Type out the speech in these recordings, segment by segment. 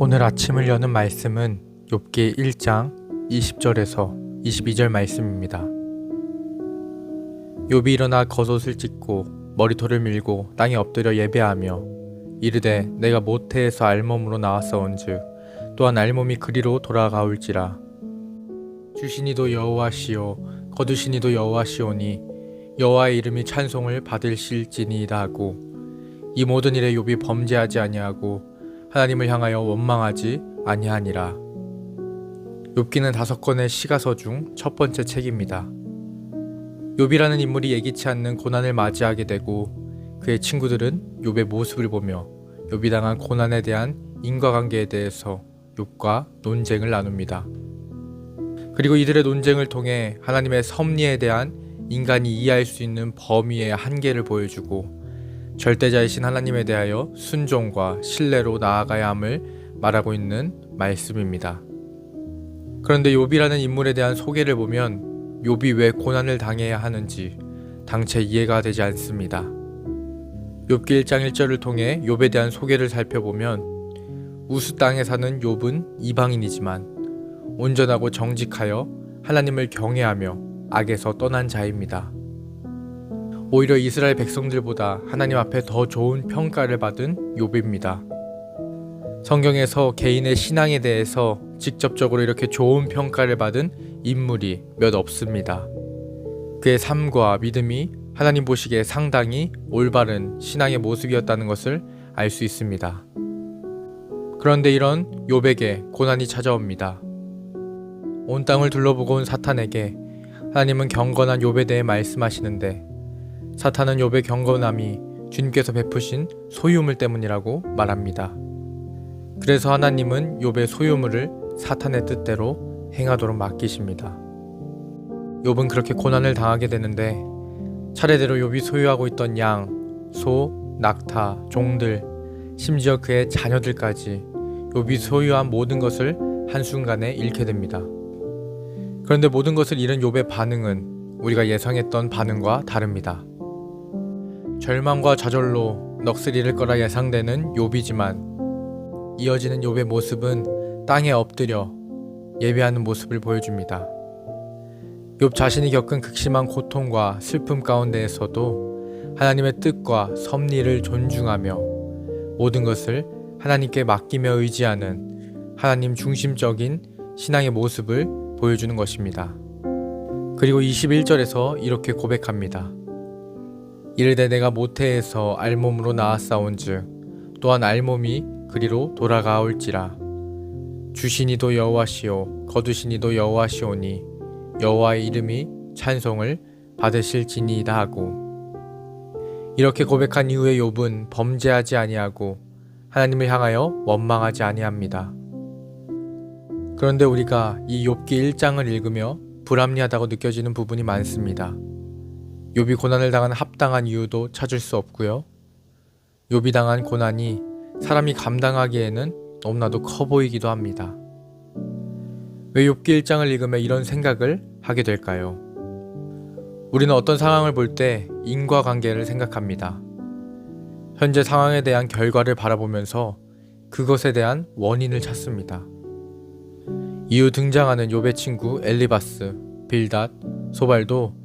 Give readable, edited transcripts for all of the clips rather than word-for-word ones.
오늘 아침을 여는 말씀은 욥기 1장 20절에서 22절 말씀입니다. 욥이 일어나 겉옷을 찢고 머리털을 밀고 땅에 엎드려 예배하며 이르되 내가 모태에서 알몸으로 나왔사온즉 또한 알몸이 그리로 돌아가올지라. 주시니도 여호와시오 거두시니도 여호와시오니 여호와의 이름이 찬송을 받으실지니이다 하고 이 모든 일에 욥이 범죄하지 아니하고 하나님을 향하여 원망하지 아니하니라. 욥기는 5권의 시가서 중 첫 번째 책입니다. 욥이라는 인물이 예기치 않는 고난을 맞이하게 되고 그의 친구들은 욥의 모습을 보며 욥이 당한 고난에 대한 인과관계에 대해서 욥과 논쟁을 나눕니다. 그리고 이들의 논쟁을 통해 하나님의 섭리에 대한 인간이 이해할 수 있는 범위의 한계를 보여주고 절대자이신 하나님에 대하여 순종과 신뢰로 나아가야 함을 말하고 있는 말씀입니다. 그런데 욥이라는 인물에 대한 소개를 보면 욥이 왜 고난을 당해야 하는지 당최 이해가 되지 않습니다. 욥기 1장 1절을 통해 욥에 대한 소개를 살펴보면 우스 땅에 사는 욥은 이방인이지만 온전하고 정직하여 하나님을 경외하며 악에서 떠난 자입니다. 오히려 이스라엘 백성들보다 하나님 앞에 더 좋은 평가를 받은 욥입니다. 성경에서 개인의 신앙에 대해서 직접적으로 이렇게 좋은 평가를 받은 인물이 몇 없습니다. 그의 삶과 믿음이 하나님 보시기에 상당히 올바른 신앙의 모습이었다는 것을 알 수 있습니다. 그런데 이런 욥에게 고난이 찾아옵니다. 온 땅을 둘러보고 온 사탄에게 하나님은 경건한 욥에 대해 말씀하시는데 사탄은 욥의 경건함이 주님께서 베푸신 소유물 때문이라고 말합니다. 그래서 하나님은 욥의 소유물을 사탄의 뜻대로 행하도록 맡기십니다. 욥은 그렇게 고난을 당하게 되는데 차례대로 욥이 소유하고 있던 양, 소, 낙타, 종들, 심지어 그의 자녀들까지 욥이 소유한 모든 것을 한순간에 잃게 됩니다. 그런데 모든 것을 잃은 욥의 반응은 우리가 예상했던 반응과 다릅니다. 절망과 좌절로 넋을 잃을 거라 예상되는 욥이지만 이어지는 욥의 모습은 땅에 엎드려 예배하는 모습을 보여줍니다. 욥 자신이 겪은 극심한 고통과 슬픔 가운데에서도 하나님의 뜻과 섭리를 존중하며 모든 것을 하나님께 맡기며 의지하는 하나님 중심적인 신앙의 모습을 보여주는 것입니다. 그리고 21절에서 이렇게 고백합니다. 이르되 내가 모태에서 알몸으로 나왔사온즉 또한 알몸이 그리로 돌아가올지라. 주시니도 여호와시오 거두시니도 여호와시오니 여호와의 이름이 찬송을 받으실지니이다 하고 이렇게 고백한 이후에 욥은 범죄하지 아니하고 하나님을 향하여 원망하지 아니합니다. 그런데 우리가 이 욥기 1장을 읽으며 불합리하다고 느껴지는 부분이 많습니다. 욥이 고난을 당한 합당한 이유도 찾을 수 없고요. 욥이 당한 고난이 사람이 감당하기에는 너무나도 커 보이기도 합니다. 왜 욥기 1장을 읽으며 이런 생각을 하게 될까요? 우리는 어떤 상황을 볼 때 인과관계를 생각합니다. 현재 상황에 대한 결과를 바라보면서 그것에 대한 원인을 찾습니다. 이후 등장하는 욥의 친구 엘리바스, 빌닷, 소발도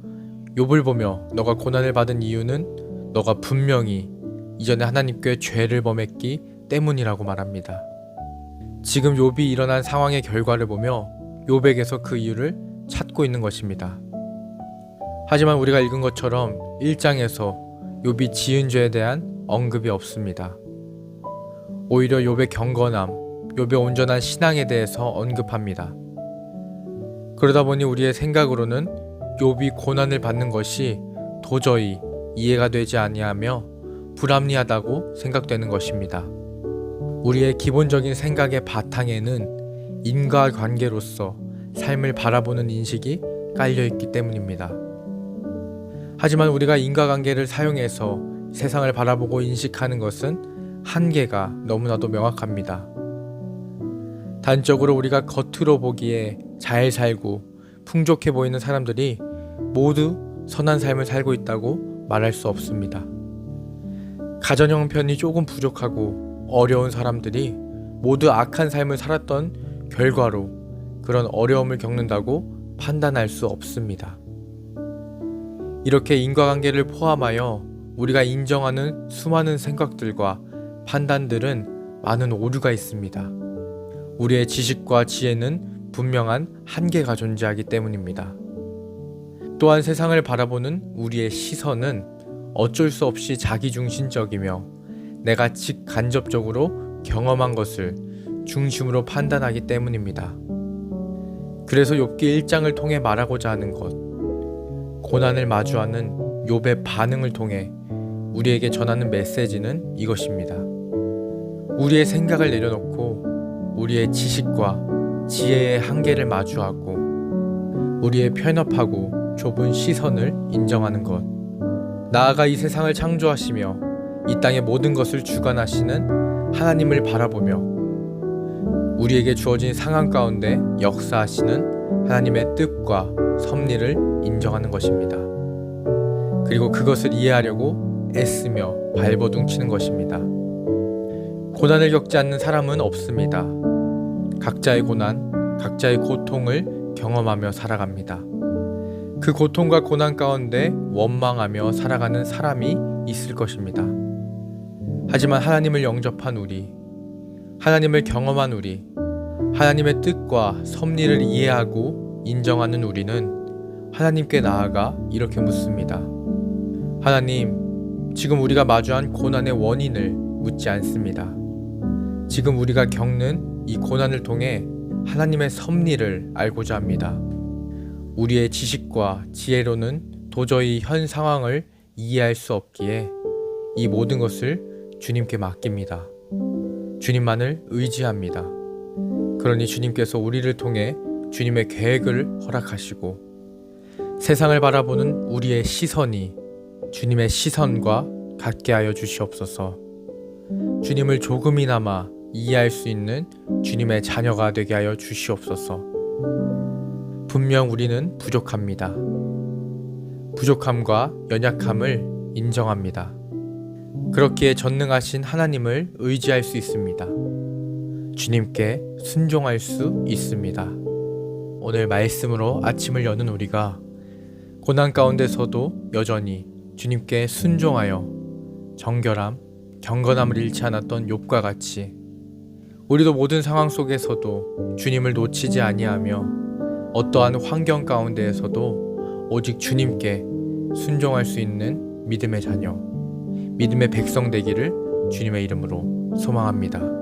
욥을 보며 너가 고난을 받은 이유는 너가 분명히 이전에 하나님께 죄를 범했기 때문이라고 말합니다. 지금 욥이 일어난 상황의 결과를 보며 욥에게서 그 이유를 찾고 있는 것입니다. 하지만 우리가 읽은 것처럼 1장에서 욥이 지은 죄에 대한 언급이 없습니다. 오히려 욥의 경건함, 욥의 온전한 신앙에 대해서 언급합니다. 그러다 보니 우리의 생각으로는 욥이 고난을 받는 것이 도저히 이해가 되지 아니하며 불합리하다고 생각되는 것입니다. 우리의 기본적인 생각의 바탕에는 인과관계로서 삶을 바라보는 인식이 깔려있기 때문입니다. 하지만 우리가 인과관계를 사용해서 세상을 바라보고 인식하는 것은 한계가 너무나도 명확합니다. 단적으로 우리가 겉으로 보기에 잘 살고 풍족해 보이는 사람들이 모두 선한 삶을 살고 있다고 말할 수 없습니다. 가전 형편이 조금 부족하고 어려운 사람들이 모두 악한 삶을 살았던 결과로 그런 어려움을 겪는다고 판단할 수 없습니다. 이렇게 인과관계를 포함하여 우리가 인정하는 수많은 생각들과 판단들은 많은 오류가 있습니다. 우리의 지식과 지혜는 분명한 한계가 존재하기 때문입니다. 또한 세상을 바라보는 우리의 시선은 어쩔 수 없이 자기중심적이며 내가 직간접적으로 경험한 것을 중심으로 판단하기 때문입니다. 그래서 욥기 1장을 통해 말하고자 하는 것, 고난을 마주하는 욥의 반응을 통해 우리에게 전하는 메시지는 이것입니다. 우리의 생각을 내려놓고 우리의 지식과 지혜의 한계를 마주하고 우리의 편협하고 좁은 시선을 인정하는 것, 나아가 이 세상을 창조하시며 이 땅의 모든 것을 주관하시는 하나님을 바라보며 우리에게 주어진 상황 가운데 역사하시는 하나님의 뜻과 섭리를 인정하는 것입니다. 그리고 그것을 이해하려고 애쓰며 발버둥치는 것입니다. 고난을 겪지 않는 사람은 없습니다. 각자의 고난, 각자의 고통을 경험하며 살아갑니다. 그 고통과 고난 가운데 원망하며 살아가는 사람이 있을 것입니다. 하지만 하나님을 영접한 우리, 하나님을 경험한 우리, 하나님의 뜻과 섭리를 이해하고 인정하는 우리는 하나님께 나아가 이렇게 묻습니다. 하나님, 지금 우리가 마주한 고난의 원인을 묻지 않습니다. 지금 우리가 겪는 이 고난을 통해 하나님의 섭리를 알고자 합니다. 우리의 지식과 지혜로는 도저히 현 상황을 이해할 수 없기에 이 모든 것을 주님께 맡깁니다. 주님만을 의지합니다. 그러니 주님께서 우리를 통해 주님의 계획을 허락하시고 세상을 바라보는 우리의 시선이 주님의 시선과 같게 하여 주시옵소서. 주님을 조금이나마 이해할 수 있는 주님의 자녀가 되게 하여 주시옵소서. 분명 우리는 부족합니다. 부족함과 연약함을 인정합니다. 그렇기에 전능하신 하나님을 의지할 수 있습니다. 주님께 순종할 수 있습니다. 오늘 말씀으로 아침을 여는 우리가 고난 가운데서도 여전히 주님께 순종하여 정결함, 경건함을 잃지 않았던 욥과 같이 우리도 모든 상황 속에서도 주님을 놓치지 아니하며 어떠한 환경 가운데에서도 오직 주님께 순종할 수 있는 믿음의 자녀, 믿음의 백성 되기를 주님의 이름으로 소망합니다.